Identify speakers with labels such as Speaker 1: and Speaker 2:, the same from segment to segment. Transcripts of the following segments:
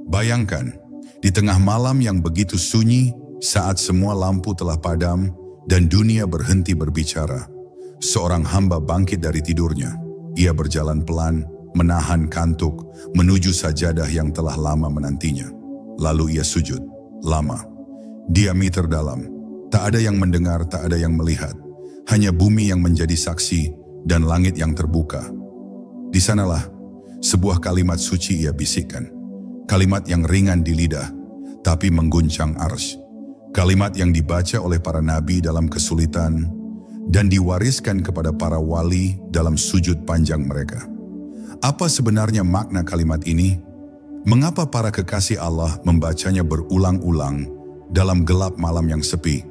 Speaker 1: Bayangkan, di tengah malam yang begitu sunyi, saat semua lampu telah padam dan dunia berhenti berbicara, seorang hamba bangkit dari tidurnya. Ia berjalan pelan, menahan kantuk, menuju sajadah yang telah lama menantinya. Lalu ia sujud, lama. Diameter dalam, tak ada yang mendengar, tak ada yang melihat. Hanya bumi yang menjadi saksi dan langit yang terbuka. Di sanalah, sebuah kalimat suci ia bisikkan. Kalimat yang ringan di lidah, tapi mengguncang arsy. Kalimat yang dibaca oleh para nabi dalam kesulitan dan diwariskan kepada para wali dalam sujud panjang mereka. Apa sebenarnya makna kalimat ini? Mengapa para kekasih Allah membacanya berulang-ulang dalam gelap malam yang sepi?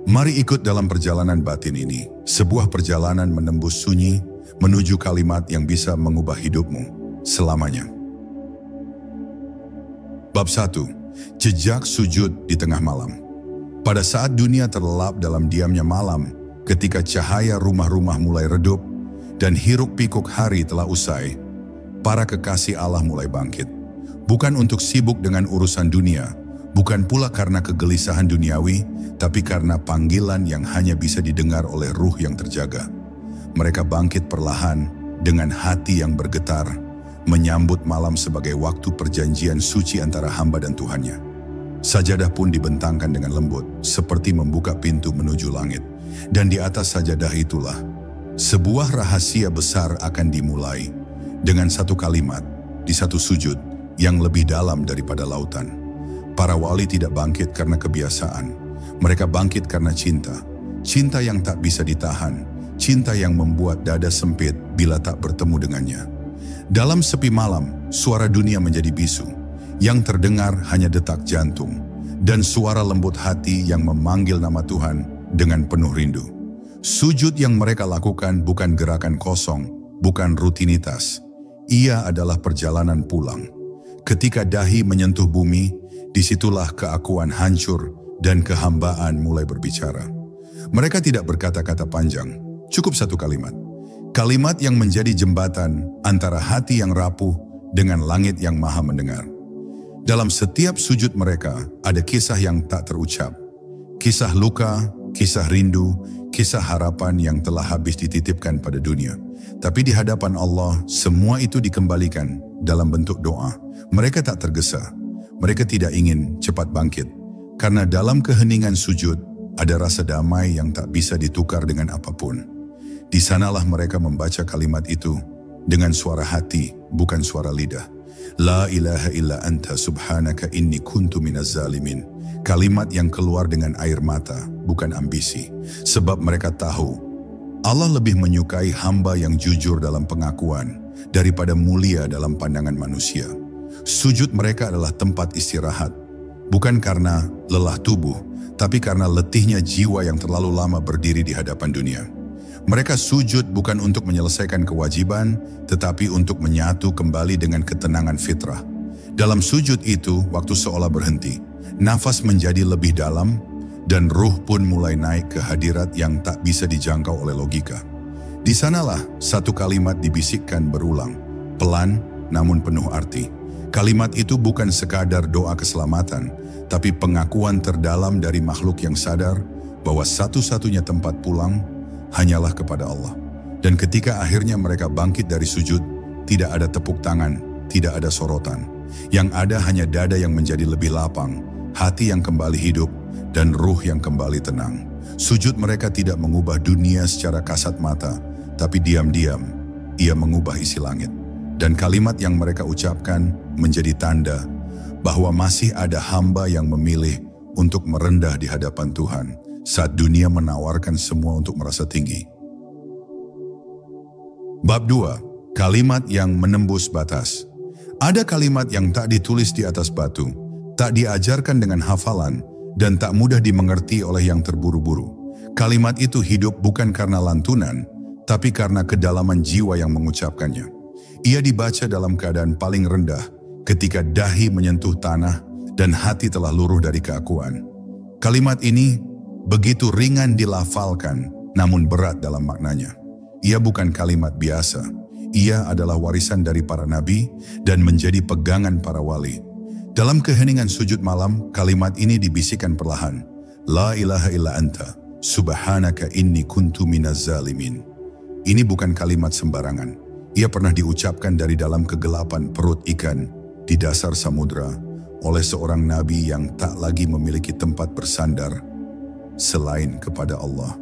Speaker 1: Mari ikut dalam perjalanan batin ini, sebuah perjalanan menembus sunyi menuju kalimat yang bisa mengubah hidupmu selamanya. Bab 1. Jejak sujud di tengah malam. Pada saat dunia terlelap dalam diamnya malam, ketika cahaya rumah-rumah mulai redup dan hiruk-pikuk hari telah usai, para kekasih Allah mulai bangkit. Bukan untuk sibuk dengan urusan dunia, bukan pula karena kegelisahan duniawi, tapi karena panggilan yang hanya bisa didengar oleh ruh yang terjaga. Mereka bangkit perlahan dengan hati yang bergetar, menyambut malam sebagai waktu perjanjian suci antara hamba dan Tuhannya. Sajadah pun dibentangkan dengan lembut, seperti membuka pintu menuju langit. Dan di atas sajadah itulah, sebuah rahasia besar akan dimulai, dengan satu kalimat, di satu sujud, yang lebih dalam daripada lautan. Para wali tidak bangkit karena kebiasaan, mereka bangkit karena cinta. Cinta yang tak bisa ditahan, cinta yang membuat dada sempit bila tak bertemu dengannya. Dalam sepi malam, suara dunia menjadi bisu. Yang terdengar hanya detak jantung dan suara lembut hati yang memanggil nama Tuhan dengan penuh rindu. Sujud yang mereka lakukan bukan gerakan kosong, bukan rutinitas. Ia adalah perjalanan pulang. Ketika dahi menyentuh bumi, disitulah keakuan hancur dan kehambaan mulai berbicara. Mereka tidak berkata-kata panjang, cukup satu kalimat. Kalimat yang menjadi jembatan antara hati yang rapuh dengan langit yang maha mendengar. Dalam setiap sujud mereka ada kisah yang tak terucap. Kisah luka, kisah rindu, kisah harapan yang telah habis dititipkan pada dunia. Tapi di hadapan Allah, semua itu dikembalikan dalam bentuk doa. Mereka tak tergesa. Mereka tidak ingin cepat bangkit. Karena dalam keheningan sujud, ada rasa damai yang tak bisa ditukar dengan apapun. Di sanalah mereka membaca kalimat itu dengan suara hati, bukan suara lidah. La ilaha illa anta subhanaka inni kuntu minaz zalimin. Kalimat yang keluar dengan air mata, bukan ambisi. Sebab mereka tahu, Allah lebih menyukai hamba yang jujur dalam pengakuan daripada mulia dalam pandangan manusia. Sujud mereka adalah tempat istirahat, bukan karena lelah tubuh, tapi karena letihnya jiwa yang terlalu lama berdiri di hadapan dunia. Mereka sujud bukan untuk menyelesaikan kewajiban, tetapi untuk menyatu kembali dengan ketenangan fitrah. Dalam sujud itu, waktu seolah berhenti, nafas menjadi lebih dalam, dan ruh pun mulai naik ke hadirat yang tak bisa dijangkau oleh logika. Di sanalah satu kalimat dibisikkan berulang, pelan namun penuh arti. Kalimat itu bukan sekadar doa keselamatan, tapi pengakuan terdalam dari makhluk yang sadar bahwa satu-satunya tempat pulang hanyalah kepada Allah. Dan ketika akhirnya mereka bangkit dari sujud, tidak ada tepuk tangan, tidak ada sorotan. Yang ada hanya dada yang menjadi lebih lapang, hati yang kembali hidup, dan ruh yang kembali tenang. Sujud mereka tidak mengubah dunia secara kasat mata, tapi diam-diam ia mengubah isi langit. Dan kalimat yang mereka ucapkan menjadi tanda bahwa masih ada hamba yang memilih untuk merendah di hadapan Tuhan saat dunia menawarkan semua untuk merasa tinggi. Bab 2. Kalimat yang menembus batas. Ada kalimat yang tak ditulis di atas batu, tak diajarkan dengan hafalan, dan tak mudah dimengerti oleh yang terburu-buru. Kalimat itu hidup bukan karena lantunan, tapi karena kedalaman jiwa yang mengucapkannya. Ia dibaca dalam keadaan paling rendah, ketika dahi menyentuh tanah dan hati telah luruh dari keakuan. Kalimat ini begitu ringan dilafalkan, namun berat dalam maknanya. Ia bukan kalimat biasa. Ia adalah warisan dari para nabi dan menjadi pegangan para wali. Dalam keheningan sujud malam, kalimat ini dibisikkan perlahan. La ilaha illa anta, subhanaka inni kuntu minaz zalimin. Ini bukan kalimat sembarangan. Ia pernah diucapkan dari dalam kegelapan perut ikan di dasar samudra oleh seorang nabi yang tak lagi memiliki tempat bersandar selain kepada Allah.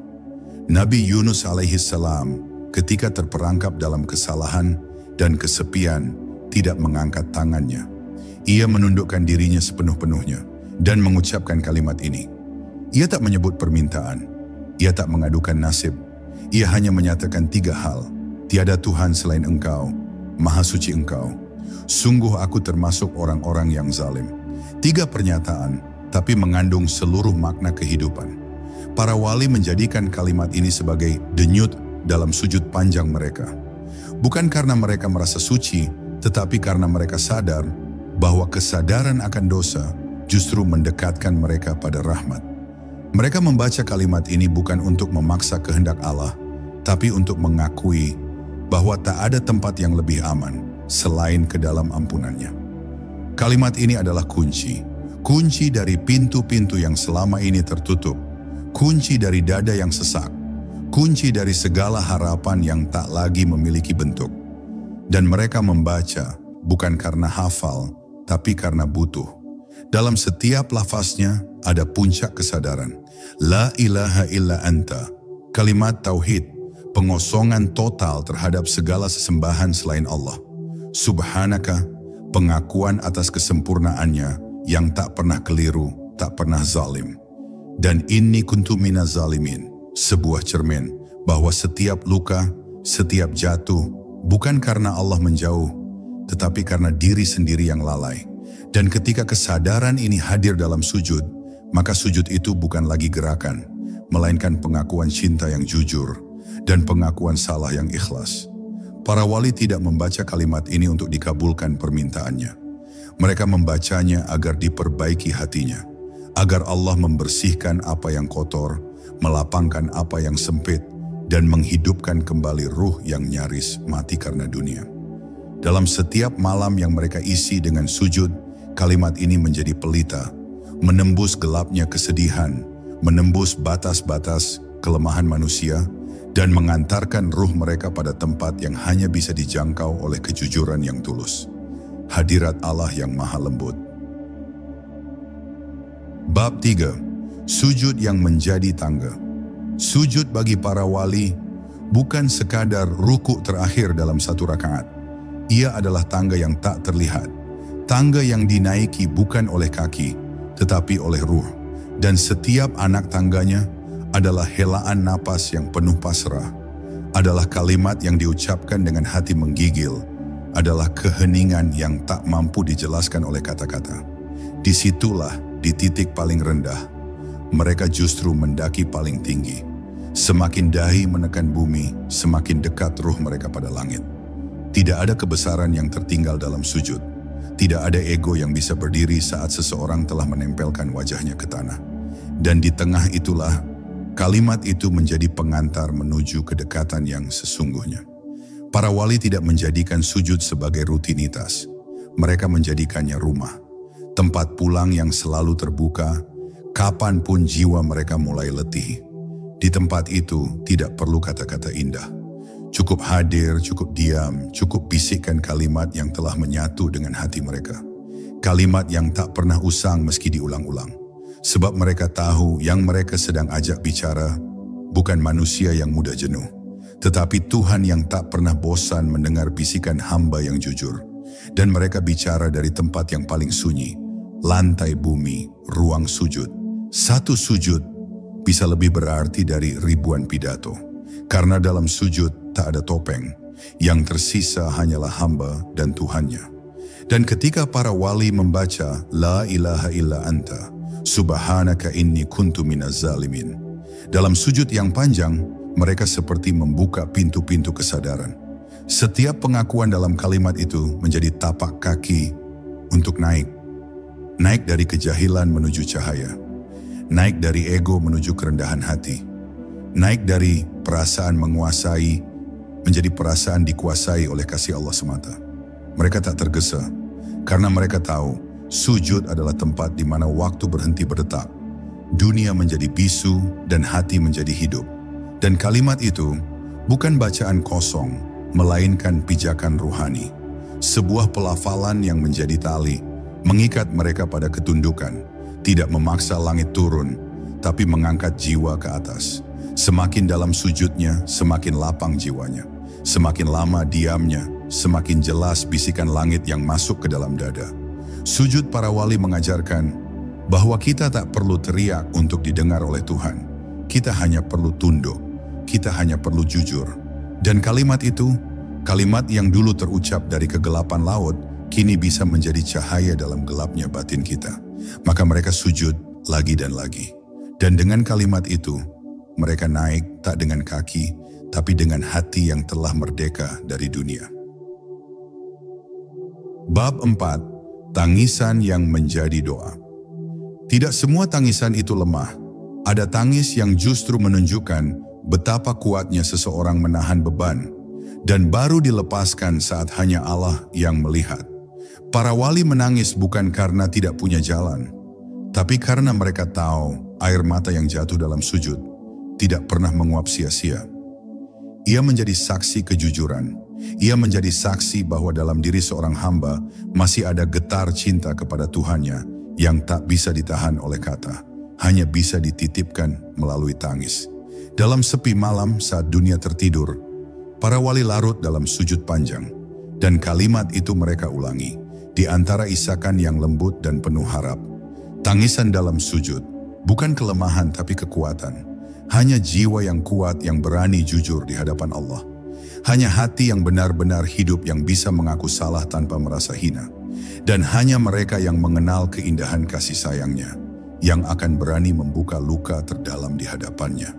Speaker 1: Nabi Yunus alaihissalam ketika terperangkap dalam kesalahan dan kesepian tidak mengangkat tangannya. Ia menundukkan dirinya sepenuh-penuhnya dan mengucapkan kalimat ini. Ia tak menyebut permintaan, ia tak mengadukan nasib, ia hanya menyatakan 3 hal. Tiada Tuhan selain Engkau, Maha Suci Engkau. Sungguh aku termasuk orang-orang yang zalim. 3 pernyataan, tapi mengandung seluruh makna kehidupan. Para wali menjadikan kalimat ini sebagai denyut dalam sujud panjang mereka. Bukan karena mereka merasa suci, tetapi karena mereka sadar bahwa kesadaran akan dosa justru mendekatkan mereka pada rahmat. Mereka membaca kalimat ini bukan untuk memaksa kehendak Allah, tapi untuk mengakui bahwa tak ada tempat yang lebih aman selain ke dalam ampunannya. Kalimat ini adalah kunci dari pintu-pintu yang selama ini tertutup, kunci dari dada yang sesak, kunci dari segala harapan yang tak lagi memiliki bentuk. Dan mereka membaca bukan karena hafal, tapi karena butuh. Dalam setiap lafaznya ada puncak kesadaran. La ilaha illa anta, kalimat tauhid, pengosongan total terhadap segala sesembahan selain Allah. Subhanaka, pengakuan atas kesempurnaannya yang tak pernah keliru, tak pernah zalim. Dan inni kuntu minaz zalimin, sebuah cermin bahwa setiap luka, setiap jatuh, bukan karena Allah menjauh, tetapi karena diri sendiri yang lalai. Dan ketika kesadaran ini hadir dalam sujud, maka sujud itu bukan lagi gerakan, melainkan pengakuan cinta yang jujur dan pengakuan salah yang ikhlas. Para wali tidak membaca kalimat ini untuk dikabulkan permintaannya. Mereka membacanya agar diperbaiki hatinya, agar Allah membersihkan apa yang kotor, melapangkan apa yang sempit, dan menghidupkan kembali ruh yang nyaris mati karena dunia. Dalam setiap malam yang mereka isi dengan sujud, kalimat ini menjadi pelita, menembus gelapnya kesedihan, menembus batas-batas kelemahan manusia, dan mengantarkan ruh mereka pada tempat yang hanya bisa dijangkau oleh kejujuran yang tulus. Hadirat Allah yang maha lembut. Bab 3. Sujud yang menjadi tangga. Sujud bagi para wali bukan sekadar ruku terakhir dalam satu rakaat. Ia adalah tangga yang tak terlihat. Tangga yang dinaiki bukan oleh kaki, tetapi oleh ruh. Dan setiap anak tangganya adalah helaan napas yang penuh pasrah. Adalah kalimat yang diucapkan dengan hati menggigil. Adalah keheningan yang tak mampu dijelaskan oleh kata-kata. Disitulah, di titik paling rendah, mereka justru mendaki paling tinggi. Semakin dahi menekan bumi, semakin dekat ruh mereka pada langit. Tidak ada kebesaran yang tertinggal dalam sujud. Tidak ada ego yang bisa berdiri saat seseorang telah menempelkan wajahnya ke tanah. Dan di tengah itulah, kalimat itu menjadi pengantar menuju kedekatan yang sesungguhnya. Para wali tidak menjadikan sujud sebagai rutinitas. Mereka menjadikannya rumah. Tempat pulang yang selalu terbuka, kapanpun jiwa mereka mulai letih. Di tempat itu tidak perlu kata-kata indah. Cukup hadir, cukup diam, cukup bisikkan kalimat yang telah menyatu dengan hati mereka. Kalimat yang tak pernah usang meski diulang-ulang. Sebab mereka tahu yang mereka sedang ajak bicara bukan manusia yang mudah jenuh, tetapi Tuhan yang tak pernah bosan mendengar bisikan hamba yang jujur. Dan mereka bicara dari tempat yang paling sunyi, lantai bumi, ruang sujud. Satu sujud bisa lebih berarti dari ribuan pidato. Karena dalam sujud tak ada topeng, yang tersisa hanyalah hamba dan Tuhannya. Dan ketika para wali membaca La ilaha illa anta, subhanaka inni kuntu minaz zalimin, dalam sujud yang panjang, mereka seperti membuka pintu-pintu kesadaran. Setiap pengakuan dalam kalimat itu menjadi tapak kaki untuk naik. Naik dari kejahilan menuju cahaya. Naik dari ego menuju kerendahan hati. Naik dari perasaan menguasai menjadi perasaan dikuasai oleh kasih Allah semata. Mereka tak tergesa karena mereka tahu Sujud adalah tempat di mana waktu berhenti berdetak. Dunia menjadi bisu dan hati menjadi hidup. Dan kalimat itu bukan bacaan kosong, melainkan pijakan ruhani. Sebuah pelafalan yang menjadi tali, mengikat mereka pada ketundukan, tidak memaksa langit turun, tapi mengangkat jiwa ke atas. Semakin dalam sujudnya, semakin lapang jiwanya. Semakin lama diamnya, semakin jelas bisikan langit yang masuk ke dalam dada. Sujud para wali mengajarkan bahwa kita tak perlu teriak untuk didengar oleh Tuhan. Kita hanya perlu tunduk, kita hanya perlu jujur. Dan kalimat itu, kalimat yang dulu terucap dari kegelapan laut, kini bisa menjadi cahaya dalam gelapnya batin kita. Maka mereka sujud lagi dan lagi. Dan dengan kalimat itu, mereka naik tak dengan kaki, tapi dengan hati yang telah merdeka dari dunia. Bab 4. Tangisan yang menjadi doa. Tidak semua tangisan itu lemah. Ada tangis yang justru menunjukkan betapa kuatnya seseorang menahan beban, dan baru dilepaskan saat hanya Allah yang melihat. Para wali menangis bukan karena tidak punya jalan, tapi karena mereka tahu air mata yang jatuh dalam sujud tidak pernah menguap sia-sia. Ia menjadi saksi kejujuran. Ia menjadi saksi bahwa dalam diri seorang hamba masih ada getar cinta kepada Tuhannya yang tak bisa ditahan oleh kata, hanya bisa dititipkan melalui tangis. Dalam sepi malam saat dunia tertidur, para wali larut dalam sujud panjang, dan kalimat itu mereka ulangi, di antara isakan yang lembut dan penuh harap. Tangisan dalam sujud, bukan kelemahan tapi kekuatan. Hanya jiwa yang kuat yang berani jujur di hadapan Allah. Hanya hati yang benar-benar hidup yang bisa mengaku salah tanpa merasa hina. Dan hanya mereka yang mengenal keindahan kasih sayangnya, yang akan berani membuka luka terdalam di hadapannya.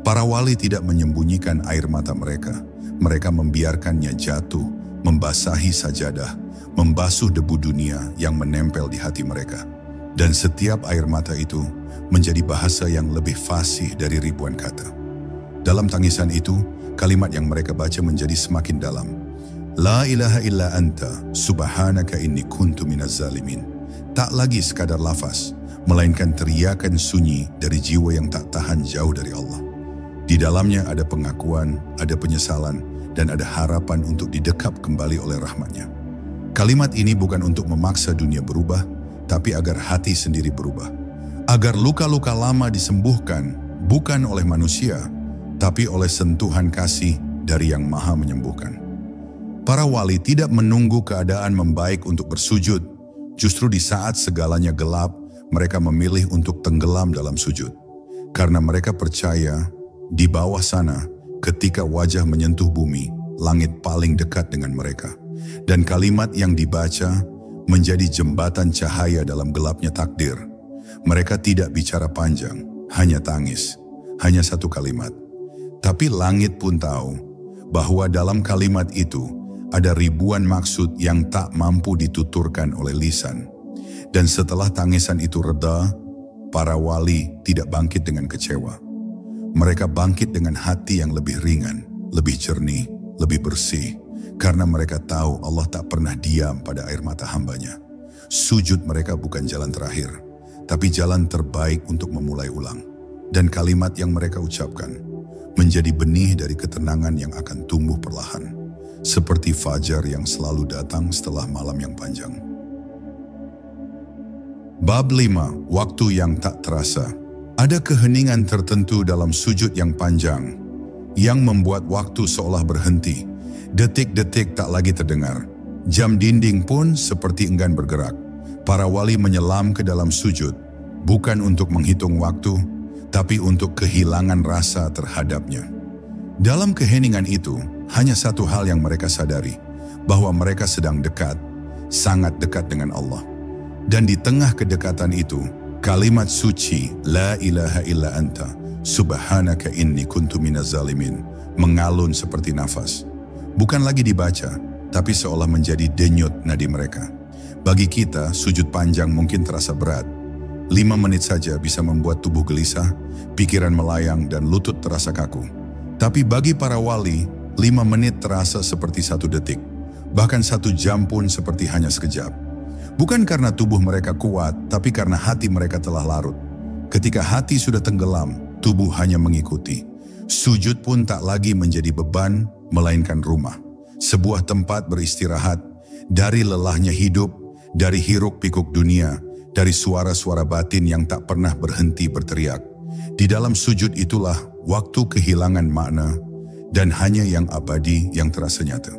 Speaker 1: Para wali tidak menyembunyikan air mata mereka. Mereka membiarkannya jatuh, membasahi sajadah, membasuh debu dunia yang menempel di hati mereka. Dan setiap air mata itu menjadi bahasa yang lebih fasih dari ribuan kata. Dalam tangisan itu, kalimat yang mereka baca menjadi semakin dalam. La ilaha illa anta, subhanaka inni kuntu minaz zalimin. Tak lagi sekadar lafaz, melainkan teriakan sunyi dari jiwa yang tak tahan jauh dari Allah. Di dalamnya ada pengakuan, ada penyesalan, dan ada harapan untuk didekap kembali oleh rahmat-Nya. Kalimat ini bukan untuk memaksa dunia berubah, tapi agar hati sendiri berubah. Agar luka-luka lama disembuhkan, bukan oleh manusia, tapi oleh sentuhan kasih dari Yang Maha Menyembuhkan. Para wali tidak menunggu keadaan membaik untuk bersujud. Justru di saat segalanya gelap, mereka memilih untuk tenggelam dalam sujud. Karena mereka percaya, di bawah sana, ketika wajah menyentuh bumi, langit paling dekat dengan mereka. Dan kalimat yang dibaca menjadi jembatan cahaya dalam gelapnya takdir. Mereka tidak bicara panjang, hanya tangis, hanya satu kalimat. Tapi langit pun tahu bahwa dalam kalimat itu ada ribuan maksud yang tak mampu dituturkan oleh lisan. Dan setelah tangisan itu reda, para wali tidak bangkit dengan kecewa. Mereka bangkit dengan hati yang lebih ringan, lebih jernih, lebih bersih. Karena mereka tahu Allah tak pernah diam pada air mata hambanya. Sujud mereka bukan jalan terakhir, tapi jalan terbaik untuk memulai ulang. Dan kalimat yang mereka ucapkan menjadi benih dari ketenangan yang akan tumbuh perlahan. Seperti fajar yang selalu datang setelah malam yang panjang. Bab 5. Waktu yang tak terasa. Ada keheningan tertentu dalam sujud yang panjang, yang membuat waktu seolah berhenti. Detik-detik tak lagi terdengar. Jam dinding pun seperti enggan bergerak. Para wali menyelam ke dalam sujud, bukan untuk menghitung waktu, tapi untuk kehilangan rasa terhadapnya. Dalam keheningan itu, hanya satu hal yang mereka sadari, bahwa mereka sedang dekat, sangat dekat dengan Allah. Dan di tengah kedekatan itu, kalimat suci, La ilaha illa anta, subhanaka inni kuntu minaz zalimin, mengalun seperti nafas. Bukan lagi dibaca, tapi seolah menjadi denyut nadi mereka. Bagi kita, sujud panjang mungkin terasa berat. 5 menit saja bisa membuat tubuh gelisah, pikiran melayang, dan lutut terasa kaku. Tapi bagi para wali, 5 menit terasa seperti 1 detik. Bahkan 1 jam pun seperti hanya sekejap. Bukan karena tubuh mereka kuat, tapi karena hati mereka telah larut. Ketika hati sudah tenggelam, tubuh hanya mengikuti. Sujud pun tak lagi menjadi beban, melainkan rumah. Sebuah tempat beristirahat dari lelahnya hidup, dari hiruk-pikuk dunia, dari suara-suara batin yang tak pernah berhenti berteriak. Di dalam sujud itulah waktu kehilangan makna dan hanya yang abadi yang terasa nyata.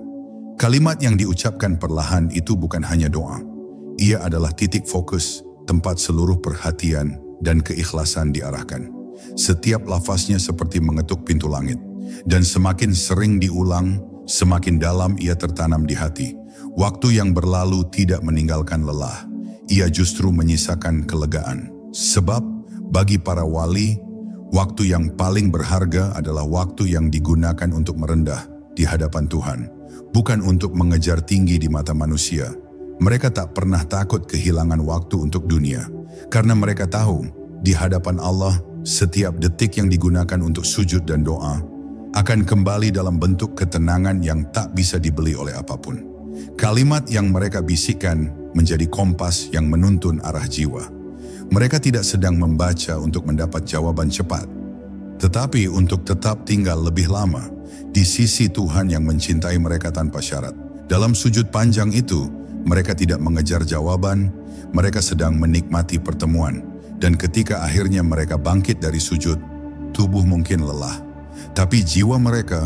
Speaker 1: Kalimat yang diucapkan perlahan itu bukan hanya doa. Ia adalah titik fokus, tempat seluruh perhatian dan keikhlasan diarahkan. Setiap lafaznya seperti mengetuk pintu langit. Dan semakin sering diulang, semakin dalam ia tertanam di hati. Waktu yang berlalu tidak meninggalkan lelah. Ia justru menyisakan kelegaan. Sebab bagi para wali, waktu yang paling berharga adalah waktu yang digunakan untuk merendah di hadapan Tuhan. Bukan untuk mengejar tinggi di mata manusia. Mereka tak pernah takut kehilangan waktu untuk dunia. Karena mereka tahu, di hadapan Allah, setiap detik yang digunakan untuk sujud dan doa akan kembali dalam bentuk ketenangan yang tak bisa dibeli oleh apapun. Kalimat yang mereka bisikkan menjadi kompas yang menuntun arah jiwa. Mereka tidak sedang membaca untuk mendapat jawaban cepat, tetapi untuk tetap tinggal lebih lama di sisi Tuhan yang mencintai mereka tanpa syarat. Dalam sujud panjang itu, mereka tidak mengejar jawaban, mereka sedang menikmati pertemuan. Dan ketika akhirnya mereka bangkit dari sujud, tubuh mungkin lelah, tapi jiwa mereka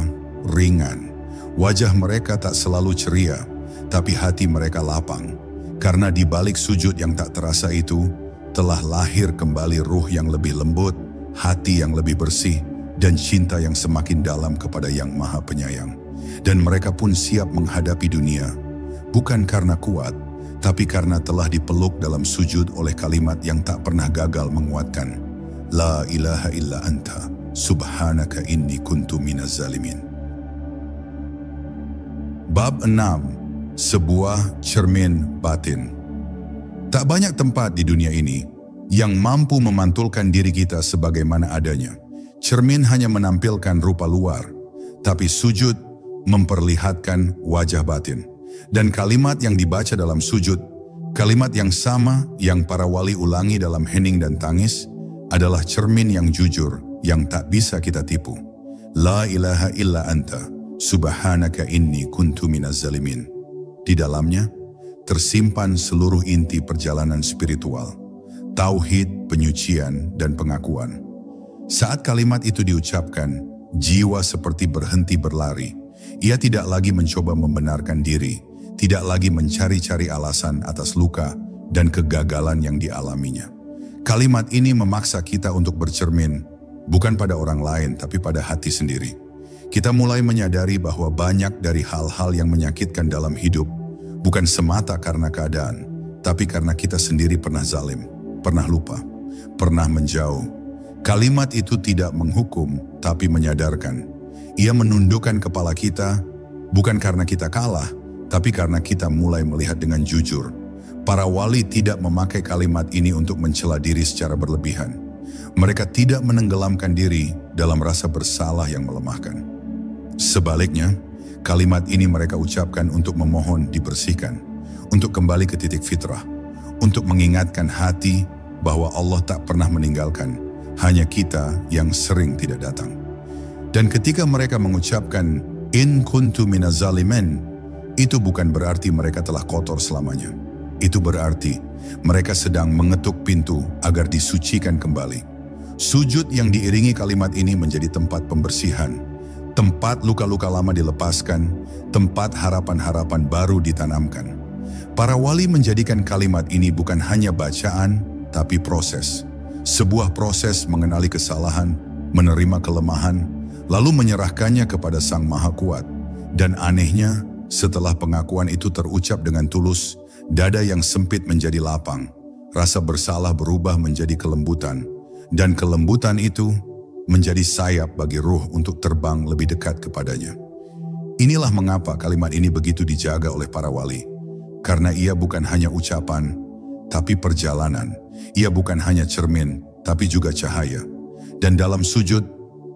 Speaker 1: ringan. Wajah mereka tak selalu ceria, tapi hati mereka lapang. Karena di balik sujud yang tak terasa itu, telah lahir kembali ruh yang lebih lembut, hati yang lebih bersih, dan cinta yang semakin dalam kepada Yang Maha Penyayang. Dan mereka pun siap menghadapi dunia, bukan karena kuat, tapi karena telah dipeluk dalam sujud oleh kalimat yang tak pernah gagal menguatkan. La ilaha illa anta, subhanaka inni kuntu minaz zalimin. Bab 6. Sebuah cermin batin. Tak banyak tempat di dunia ini yang mampu memantulkan diri kita sebagaimana adanya. Cermin hanya menampilkan rupa luar, tapi sujud memperlihatkan wajah batin. Dan kalimat yang dibaca dalam sujud, kalimat yang sama yang para wali ulangi dalam hening dan tangis, adalah cermin yang jujur, yang tak bisa kita tipu. La ilaha illa anta, subhanaka inni kuntu minaz zalimin. Di dalamnya, tersimpan seluruh inti perjalanan spiritual, tauhid, penyucian, dan pengakuan. Saat kalimat itu diucapkan, jiwa seperti berhenti berlari. Ia tidak lagi mencoba membenarkan diri, tidak lagi mencari-cari alasan atas luka dan kegagalan yang dialaminya. Kalimat ini memaksa kita untuk bercermin, bukan pada orang lain tapi pada hati sendiri. Kita mulai menyadari bahwa banyak dari hal-hal yang menyakitkan dalam hidup bukan semata karena keadaan, tapi karena kita sendiri pernah zalim, pernah lupa, pernah menjauh. Kalimat itu tidak menghukum, tapi menyadarkan. Ia menundukkan kepala kita, bukan karena kita kalah, tapi karena kita mulai melihat dengan jujur. Para wali tidak memakai kalimat ini untuk mencela diri secara berlebihan. Mereka tidak menenggelamkan diri dalam rasa bersalah yang melemahkan. Sebaliknya, kalimat ini mereka ucapkan untuk memohon dibersihkan, untuk kembali ke titik fitrah, untuk mengingatkan hati bahwa Allah tak pernah meninggalkan, hanya kita yang sering tidak datang. Dan ketika mereka mengucapkan in kuntu minaz zalimin, itu bukan berarti mereka telah kotor selamanya. Itu berarti mereka sedang mengetuk pintu agar disucikan kembali. Sujud yang diiringi kalimat ini menjadi tempat pembersihan, tempat luka-luka lama dilepaskan, tempat harapan-harapan baru ditanamkan. Para wali menjadikan kalimat ini bukan hanya bacaan, tapi proses. Sebuah proses mengenali kesalahan, menerima kelemahan, lalu menyerahkannya kepada Sang Maha Kuat. Dan anehnya, setelah pengakuan itu terucap dengan tulus, dada yang sempit menjadi lapang, rasa bersalah berubah menjadi kelembutan, dan kelembutan itu menjadi sayap bagi ruh untuk terbang lebih dekat kepadanya. Inilah mengapa kalimat ini begitu dijaga oleh para wali, karena ia bukan hanya ucapan, tapi perjalanan. Ia bukan hanya cermin, tapi juga cahaya. Dan dalam sujud,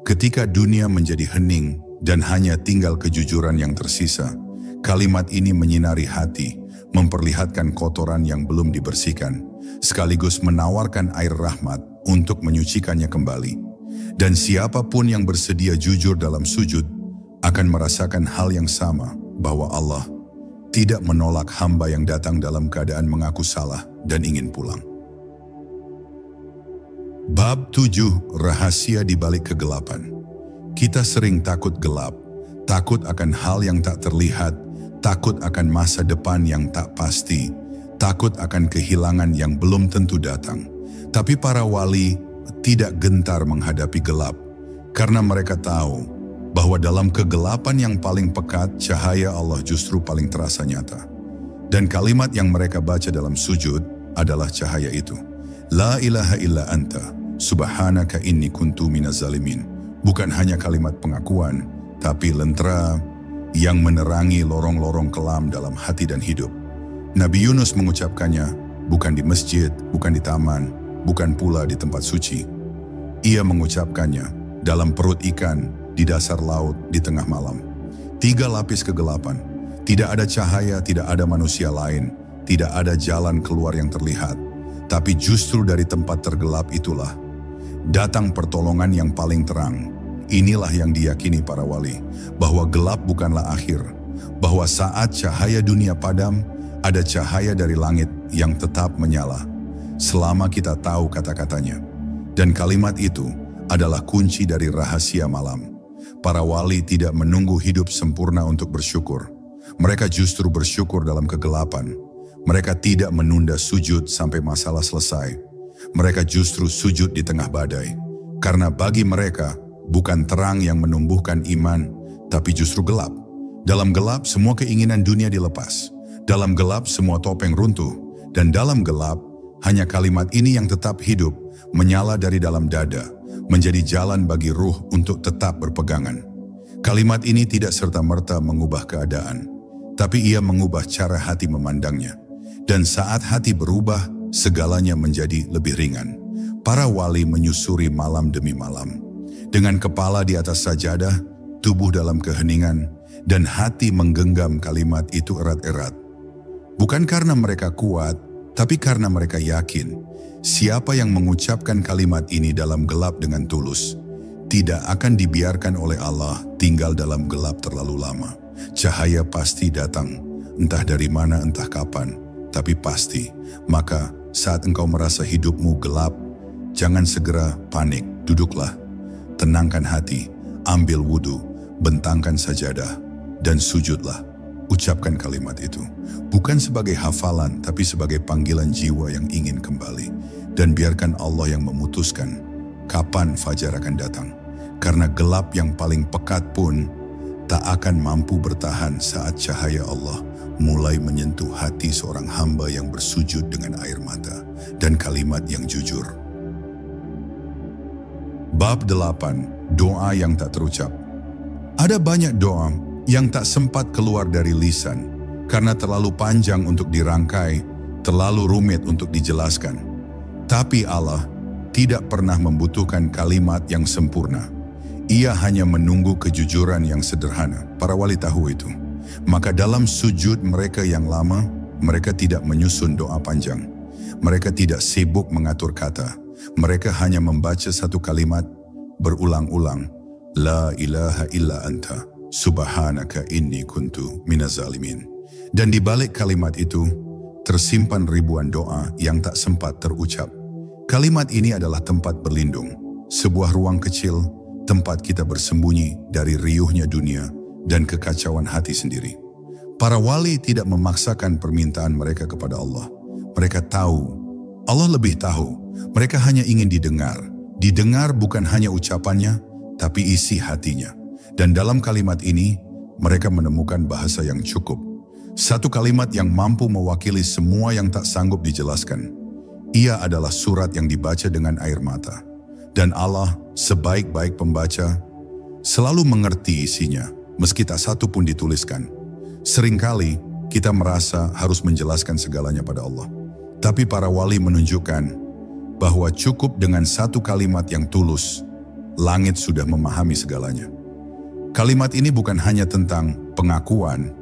Speaker 1: ketika dunia menjadi hening dan hanya tinggal kejujuran yang tersisa, kalimat ini menyinari hati, memperlihatkan kotoran yang belum dibersihkan, sekaligus menawarkan air rahmat untuk menyucikannya kembali. Dan siapapun yang bersedia jujur dalam sujud akan merasakan hal yang sama, bahwa Allah tidak menolak hamba yang datang dalam keadaan mengaku salah dan ingin pulang. Bab 7. Rahasia di balik kegelapan. Kita sering takut gelap, takut akan hal yang tak terlihat, takut akan masa depan yang tak pasti, takut akan kehilangan yang belum tentu datang. Tapi para wali tidak gentar menghadapi gelap, karena mereka tahu bahwa dalam kegelapan yang paling pekat, cahaya Allah justru paling terasa nyata. Dan kalimat yang mereka baca dalam sujud adalah cahaya itu. La ilaha illa anta, subhanaka inni kuntu minaz zalimin. Bukan hanya kalimat pengakuan, tapi lentera yang menerangi lorong-lorong kelam dalam hati dan hidup. Nabi Yunus mengucapkannya bukan di masjid, bukan di taman, bukan pula di tempat suci. Ia mengucapkannya dalam perut ikan, di dasar laut, di tengah malam. 3 lapis kegelapan. Tidak ada cahaya, tidak ada manusia lain, tidak ada jalan keluar yang terlihat. Tapi justru dari tempat tergelap itulah datang pertolongan yang paling terang. Inilah yang diyakini para wali, bahwa gelap bukanlah akhir, bahwa saat cahaya dunia padam, ada cahaya dari langit yang tetap menyala. Selama kita tahu kata-katanya. Dan kalimat itu adalah kunci dari rahasia malam. Para wali tidak menunggu hidup sempurna untuk bersyukur. Mereka justru bersyukur dalam kegelapan. Mereka tidak menunda sujud sampai masalah selesai. Mereka justru sujud di tengah badai. Karena bagi mereka, bukan terang yang menumbuhkan iman, tapi justru gelap. Dalam gelap, semua keinginan dunia dilepas. Dalam gelap, semua topeng runtuh. Dan dalam gelap, hanya kalimat ini yang tetap hidup, menyala dari dalam dada, menjadi jalan bagi ruh untuk tetap berpegangan. Kalimat ini tidak serta-merta mengubah keadaan, tapi ia mengubah cara hati memandangnya. Dan saat hati berubah, segalanya menjadi lebih ringan. Para wali menyusuri malam demi malam. Dengan kepala di atas sajadah, tubuh dalam keheningan, dan hati menggenggam kalimat itu erat-erat. Bukan karena mereka kuat, tapi karena mereka yakin, siapa yang mengucapkan kalimat ini dalam gelap dengan tulus, tidak akan dibiarkan oleh Allah tinggal dalam gelap terlalu lama. Cahaya pasti datang, entah dari mana, entah kapan, tapi pasti. Maka saat engkau merasa hidupmu gelap, jangan segera panik, duduklah. Tenangkan hati, ambil wudhu, bentangkan sajadah, dan sujudlah. Ucapkan kalimat itu, bukan sebagai hafalan, tapi sebagai panggilan jiwa yang ingin kembali. Dan biarkan Allah yang memutuskan kapan fajar akan datang. Karena gelap yang paling pekat pun tak akan mampu bertahan saat cahaya Allah mulai menyentuh hati seorang hamba yang bersujud dengan air mata dan kalimat yang jujur. Bab 8. Doa yang tak terucap. Ada banyak doa yang tak sempat keluar dari lisan karena terlalu panjang untuk dirangkai, terlalu rumit untuk dijelaskan. Tapi Allah tidak pernah membutuhkan kalimat yang sempurna. Ia hanya menunggu kejujuran yang sederhana. Para wali tahu itu. Maka dalam sujud mereka yang lama, mereka tidak menyusun doa panjang. Mereka tidak sibuk mengatur kata. Mereka hanya membaca satu kalimat berulang-ulang. La ilaha illa anta, subhanaka inni kuntu minaz zalimin. Dan di balik kalimat itu, tersimpan ribuan doa yang tak sempat terucap. Kalimat ini adalah tempat berlindung, sebuah ruang kecil, tempat kita bersembunyi dari riuhnya dunia dan kekacauan hati sendiri. Para wali tidak memaksakan permintaan mereka kepada Allah. Mereka tahu, Allah lebih tahu. Mereka hanya ingin didengar. Didengar bukan hanya ucapannya, tapi isi hatinya. Dan dalam kalimat ini, mereka menemukan bahasa yang cukup. Satu kalimat yang mampu mewakili semua yang tak sanggup dijelaskan. Ia adalah surat yang dibaca dengan air mata. Dan Allah, sebaik-baik pembaca, selalu mengerti isinya, meski tak satu pun dituliskan. Seringkali kita merasa harus menjelaskan segalanya pada Allah. Tapi para wali menunjukkan bahwa cukup dengan satu kalimat yang tulus, langit sudah memahami segalanya. Kalimat ini bukan hanya tentang pengakuan,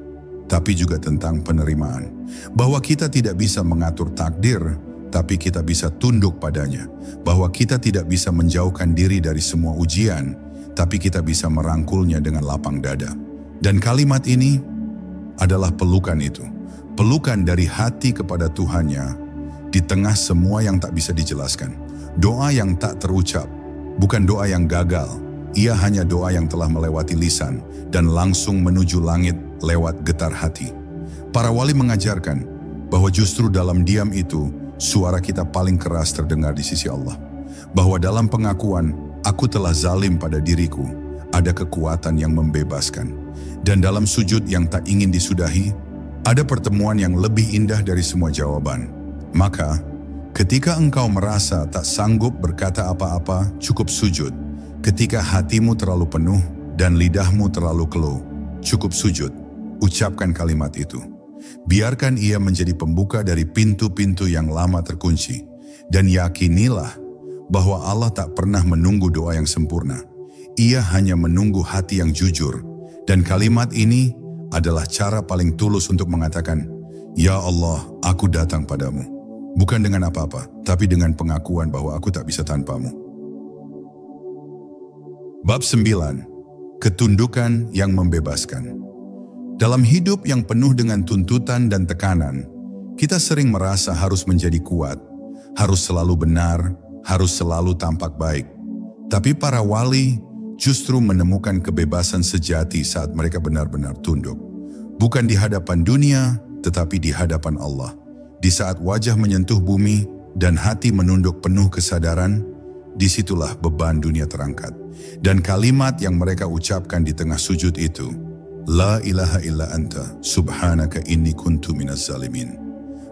Speaker 1: tapi juga tentang penerimaan. Bahwa kita tidak bisa mengatur takdir, tapi kita bisa tunduk padanya. Bahwa kita tidak bisa menjauhkan diri dari semua ujian, tapi kita bisa merangkulnya dengan lapang dada. Dan kalimat ini adalah pelukan itu. Pelukan dari hati kepada Tuhannya di tengah semua yang tak bisa dijelaskan. Doa yang tak terucap, bukan doa yang gagal. Ia hanya doa yang telah melewati lisan dan langsung menuju langit lewat getar hati. Para wali mengajarkan bahwa justru dalam diam itu, suara kita paling keras terdengar di sisi Allah. Bahwa dalam pengakuan, aku telah zalim pada diriku, ada kekuatan yang membebaskan. Dan dalam sujud yang tak ingin disudahi, ada pertemuan yang lebih indah dari semua jawaban. Maka, ketika engkau merasa tak sanggup berkata apa-apa, cukup sujud. Ketika hatimu terlalu penuh dan lidahmu terlalu keluh, cukup sujud. Ucapkan kalimat itu. Biarkan ia menjadi pembuka dari pintu-pintu yang lama terkunci. Dan yakinilah bahwa Allah tak pernah menunggu doa yang sempurna. Ia hanya menunggu hati yang jujur. Dan kalimat ini adalah cara paling tulus untuk mengatakan, "Ya Allah, aku datang padamu." Bukan dengan apa-apa, tapi dengan pengakuan bahwa aku tak bisa tanpamu. Bab 9. Ketundukan yang membebaskan. Dalam hidup yang penuh dengan tuntutan dan tekanan, kita sering merasa harus menjadi kuat, harus selalu benar, harus selalu tampak baik. Tapi para wali justru menemukan kebebasan sejati saat mereka benar-benar tunduk. Bukan di hadapan dunia, tetapi di hadapan Allah. Di saat wajah menyentuh bumi dan hati menunduk penuh kesadaran, disitulah beban dunia terangkat. Dan kalimat yang mereka ucapkan di tengah sujud itu, La ilaha illa anta, subhanaka inni kuntu minaz zalimin.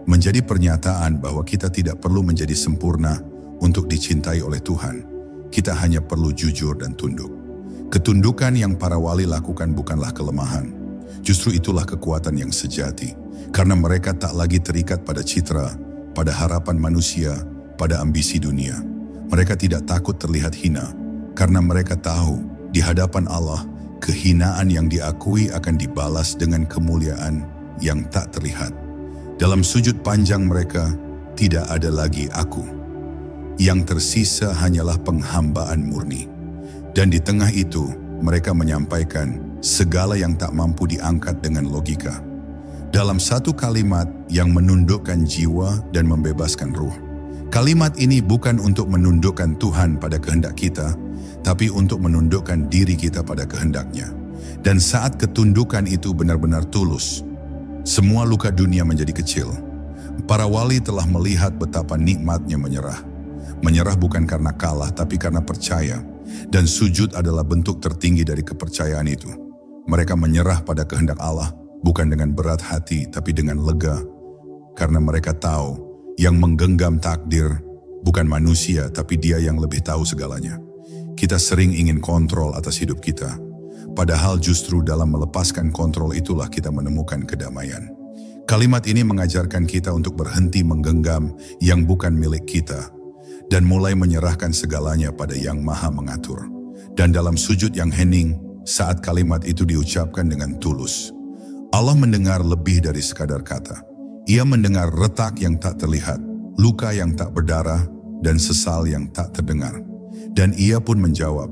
Speaker 1: Menjadi pernyataan bahwa kita tidak perlu menjadi sempurna untuk dicintai oleh Tuhan. Kita hanya perlu jujur dan tunduk. Ketundukan yang para wali lakukan bukanlah kelemahan. Justru itulah kekuatan yang sejati. Karena mereka tak lagi terikat pada citra, pada harapan manusia, pada ambisi dunia. Mereka tidak takut terlihat hina. Karena mereka tahu di hadapan Allah, kehinaan yang diakui akan dibalas dengan kemuliaan yang tak terlihat. Dalam sujud panjang mereka, tidak ada lagi aku. Yang tersisa hanyalah penghambaan murni. Dan di tengah itu, mereka menyampaikan segala yang tak mampu diangkat dengan logika. Dalam satu kalimat yang menundukkan jiwa dan membebaskan ruh. Kalimat ini bukan untuk menundukkan Tuhan pada kehendak kita, tapi untuk menundukkan diri kita pada kehendaknya. Dan saat ketundukan itu benar-benar tulus, semua luka dunia menjadi kecil. Para wali telah melihat betapa nikmatnya menyerah. Menyerah bukan karena kalah, tapi karena percaya. Dan sujud adalah bentuk tertinggi dari kepercayaan itu. Mereka menyerah pada kehendak Allah, bukan dengan berat hati, tapi dengan lega. Karena mereka tahu, yang menggenggam takdir bukan manusia, tapi Dia yang lebih tahu segalanya. Kita sering ingin kontrol atas hidup kita. Padahal justru dalam melepaskan kontrol itulah kita menemukan kedamaian. Kalimat ini mengajarkan kita untuk berhenti menggenggam yang bukan milik kita. Dan mulai menyerahkan segalanya pada Yang Maha Mengatur. Dan dalam sujud yang hening, saat kalimat itu diucapkan dengan tulus, Allah mendengar lebih dari sekadar kata. Ia mendengar retak yang tak terlihat, luka yang tak berdarah, dan sesal yang tak terdengar. Dan ia pun menjawab,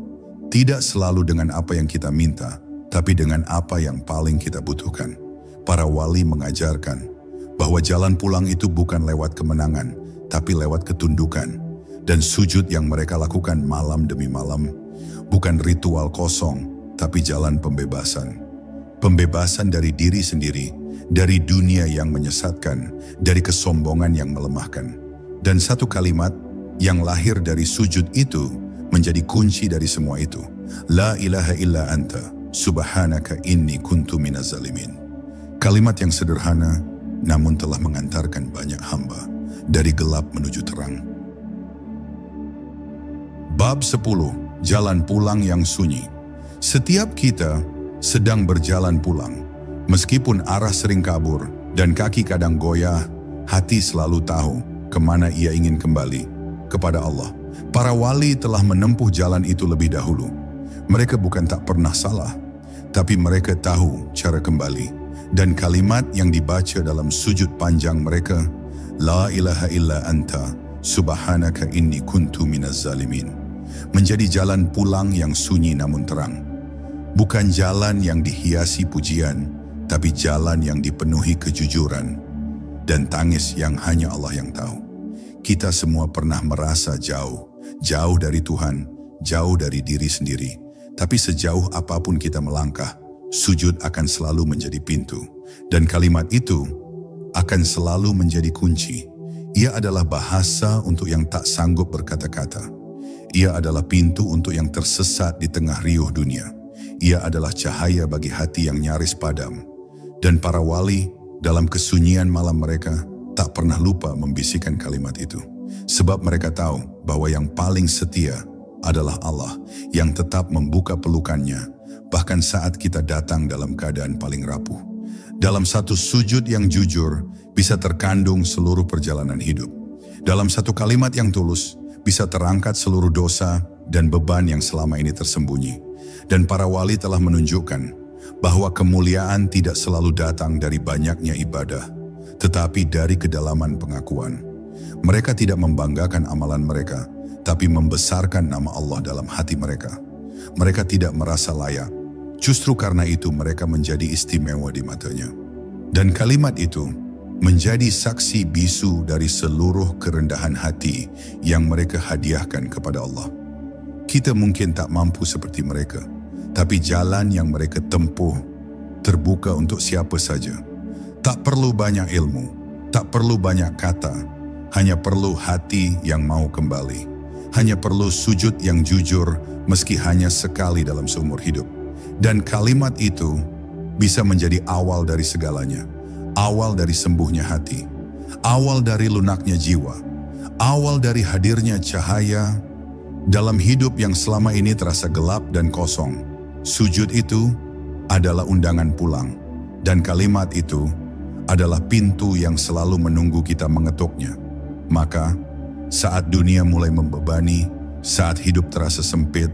Speaker 1: tidak selalu dengan apa yang kita minta, tapi dengan apa yang paling kita butuhkan. Para wali mengajarkan bahwa jalan pulang itu bukan lewat kemenangan, tapi lewat ketundukan. Dan sujud yang mereka lakukan malam demi malam, bukan ritual kosong, tapi jalan pembebasan. Pembebasan dari diri sendiri, dari dunia yang menyesatkan, dari kesombongan yang melemahkan. Dan satu kalimat yang lahir dari sujud itu menjadi kunci dari semua itu. La ilaha illa anta, subhanaka inni kuntu minaz zalimin. Kalimat yang sederhana, namun telah mengantarkan banyak hamba dari gelap menuju terang. Bab 10. Jalan pulang yang sunyi. Setiap kita sedang berjalan pulang. Meskipun arah sering kabur dan kaki kadang goyah, hati selalu tahu kemana ia ingin kembali, kepada Allah. Para wali telah menempuh jalan itu lebih dahulu. Mereka bukan tak pernah salah, tapi mereka tahu cara kembali. Dan kalimat yang dibaca dalam sujud panjang mereka, La ilaha illa anta, subhanaka inni kuntu minaz zalimin, menjadi jalan pulang yang sunyi namun terang. Bukan jalan yang dihiasi pujian, tapi jalan yang dipenuhi kejujuran dan tangis yang hanya Allah yang tahu. Kita semua pernah merasa jauh dari Tuhan, jauh dari diri sendiri. Tapi sejauh apapun kita melangkah, sujud akan selalu menjadi pintu. Dan kalimat itu akan selalu menjadi kunci. Ia adalah bahasa untuk yang tak sanggup berkata-kata. Ia adalah pintu untuk yang tersesat di tengah riuh dunia. Ia adalah cahaya bagi hati yang nyaris padam. Dan para wali dalam kesunyian malam mereka tak pernah lupa membisikkan kalimat itu. Sebab mereka tahu bahwa yang paling setia adalah Allah yang tetap membuka pelukannya, bahkan saat kita datang dalam keadaan paling rapuh. Dalam satu sujud yang jujur bisa terkandung seluruh perjalanan hidup. Dalam satu kalimat yang tulus bisa terangkat seluruh dosa dan beban yang selama ini tersembunyi. Dan para wali telah menunjukkan bahwa kemuliaan tidak selalu datang dari banyaknya ibadah, tetapi dari kedalaman pengakuan. Mereka tidak membanggakan amalan mereka, tapi membesarkan nama Allah dalam hati mereka. Mereka tidak merasa layak. Justru karena itu mereka menjadi istimewa di matanya. Dan kalimat itu menjadi saksi bisu dari seluruh kerendahan hati yang mereka hadiahkan kepada Allah. Kita mungkin tak mampu seperti mereka, tapi jalan yang mereka tempuh terbuka untuk siapa saja. Tak perlu banyak ilmu, tak perlu banyak kata, hanya perlu hati yang mau kembali. Hanya perlu sujud yang jujur meski hanya sekali dalam seumur hidup. Dan kalimat itu bisa menjadi awal dari segalanya. Awal dari sembuhnya hati. Awal dari lunaknya jiwa. Awal dari hadirnya cahaya dalam hidup yang selama ini terasa gelap dan kosong. Sujud itu adalah undangan pulang. Dan kalimat itu adalah pintu yang selalu menunggu kita mengetuknya. Maka saat dunia mulai membebani, saat hidup terasa sempit,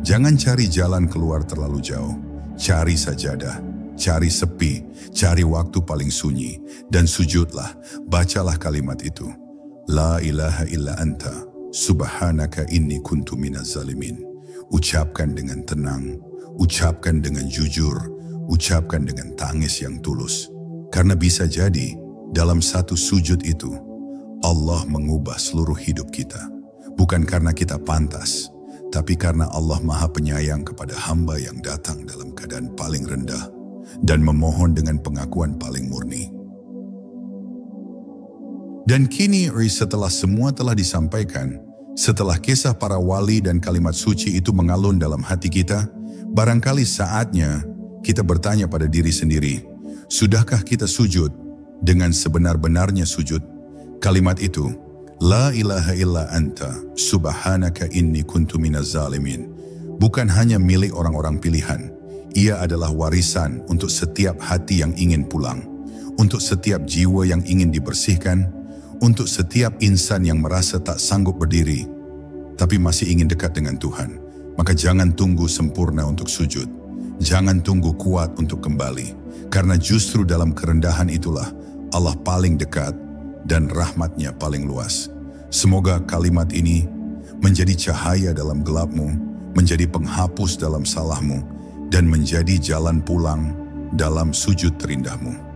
Speaker 1: jangan cari jalan keluar terlalu jauh. Cari sajadah, cari sepi, cari waktu paling sunyi, dan sujudlah, bacalah kalimat itu. La ilaha illa anta, subhanaka inni kuntu minaz zalimin. Ucapkan dengan tenang, ucapkan dengan jujur, ucapkan dengan tangis yang tulus. Karena bisa jadi, dalam satu sujud itu, Allah mengubah seluruh hidup kita. Bukan karena kita pantas, tapi karena Allah Maha Penyayang kepada hamba yang datang dalam keadaan paling rendah dan memohon dengan pengakuan paling murni. Dan kini setelah semua telah disampaikan, setelah kisah para wali dan kalimat suci itu mengalun dalam hati kita, barangkali saatnya kita bertanya pada diri sendiri, sudahkah kita sujud dengan sebenar-benarnya sujud? Kalimat itu, La ilaha illa anta, subhanaka inni kuntu minaz zalimin, bukan hanya milik orang-orang pilihan. Ia adalah warisan untuk setiap hati yang ingin pulang, untuk setiap jiwa yang ingin dibersihkan, untuk setiap insan yang merasa tak sanggup berdiri, tapi masih ingin dekat dengan Tuhan. Maka jangan tunggu sempurna untuk sujud. Jangan tunggu kuat untuk kembali. Karena justru dalam kerendahan itulah Allah paling dekat dan rahmatnya paling luas. Semoga kalimat ini menjadi cahaya dalam gelapmu, menjadi penghapus dalam salahmu, dan menjadi jalan pulang dalam sujud terindahmu.